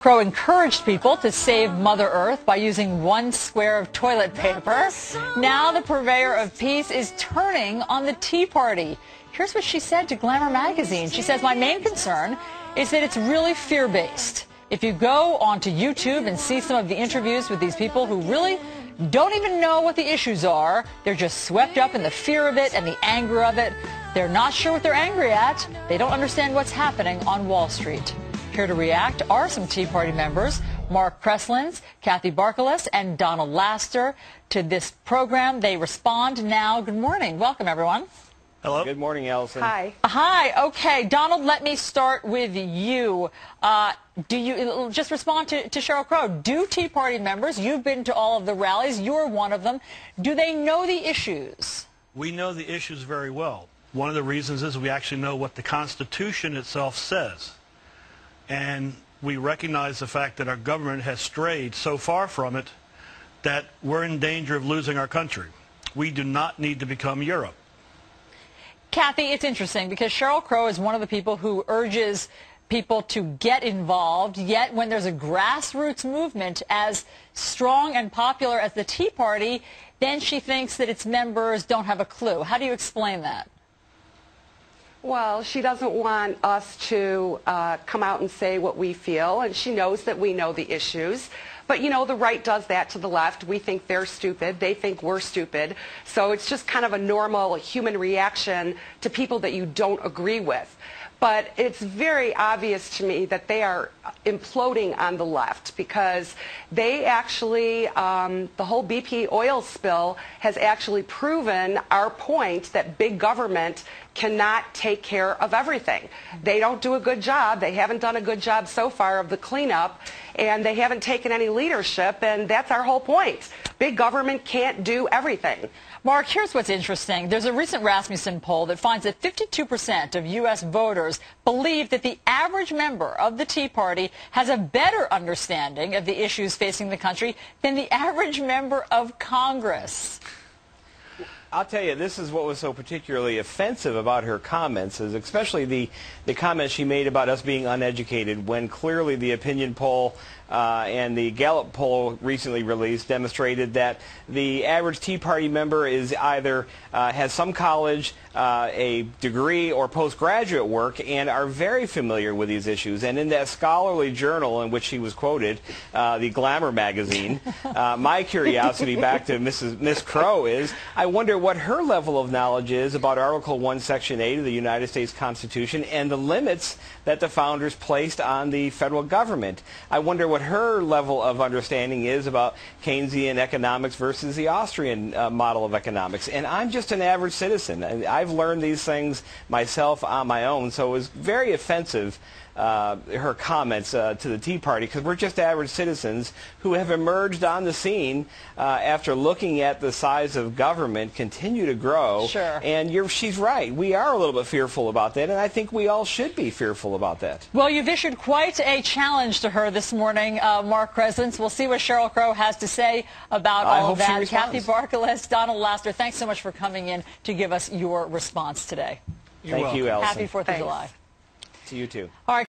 Crow encouraged people to save Mother Earth by using 1 square of toilet paper. Now the purveyor of peace is turning on the Tea Party. Here's what she said to Glamour Magazine. She says, "My main concern is that it's really fear-based. If you go onto YouTube and see some of the interviews with these people who really don't even know what the issues are, they're just swept up in the fear of it and the anger of it. They're not sure what they're angry at. They don't understand what's happening on Wall Street." Here to react are some Tea Party members, Mark Kreslins, Kathy Barkalis, and Donald Laster, to this program. They respond now. Good morning. Welcome, everyone. Hello. Good morning, Allison. Hi. Hi. Okay, Donald, let me start with you. Do you just respond to Sheryl Crow? Do Tea Party members, you've been to all of the rallies, you're one of them, do they know the issues? We know the issues very well. One of the reasons is we actually know what the Constitution itself says. And we recognize the fact that our government has strayed so far from it that we're in danger of losing our country. We do not need to become Europe. Kathy, it's interesting because Sheryl Crow is one of the people who urges people to get involved, yet when there's a grassroots movement as strong and popular as the Tea Party, then she thinks that its members don't have a clue. How do you explain that? Well, she doesn't want us to come out and say what we feel, and she knows that we know the issues. But, you know, the right does that to the left. We think they're stupid. They think we're stupid. So it's just kind of a normal human reaction to people that you don't agree with. But it's very obvious to me that they are imploding on the left because they actually, the whole BP oil spill has actually proven our point that big government cannot take care of everything. They don't do a good job. They haven't done a good job so far of the cleanup, and they haven't taken any leadership, and that's our whole point. Big government can't do everything. Mark, here's what's interesting. There's a recent Rasmussen poll that finds that 52% of U.S. voters believe that the average member of the Tea Party has a better understanding of the issues facing the country than the average member of Congress. I'll tell you, this is what was so particularly offensive about her comments, is especially the comments she made about us being uneducated, when clearly the opinion poll and the Gallup poll recently released demonstrated that the average Tea Party member is either has some college, a degree, or postgraduate work, and are very familiar with these issues. And in that scholarly journal in which she was quoted, the Glamor Magazine, my curiosity back to Miss Crow is, I wonder what her level of knowledge is about Article 1, Section 8 of the United States Constitution and the limits that the founders placed on the federal government. I wonder what her level of understanding is about Keynesian economics versus the Austrian model of economics. And I'm just an average citizen. I've learned these things myself on my own, so it was very offensive, her comments to the Tea Party, because we're just average citizens who have emerged on the scene after looking at the size of government continue to grow. Sure. And she's right. We are a little bit fearful about that, and I think we all should be fearful about that. Well, you've issued quite a challenge to her this morning, Mark Kreslins. We'll see what Sheryl Crow has to say about all of that. Kathy Barkalis, Donald Laster, thanks so much for coming in to give us your response today. Thank you, Allison. Happy 4th of July. To you too. All right.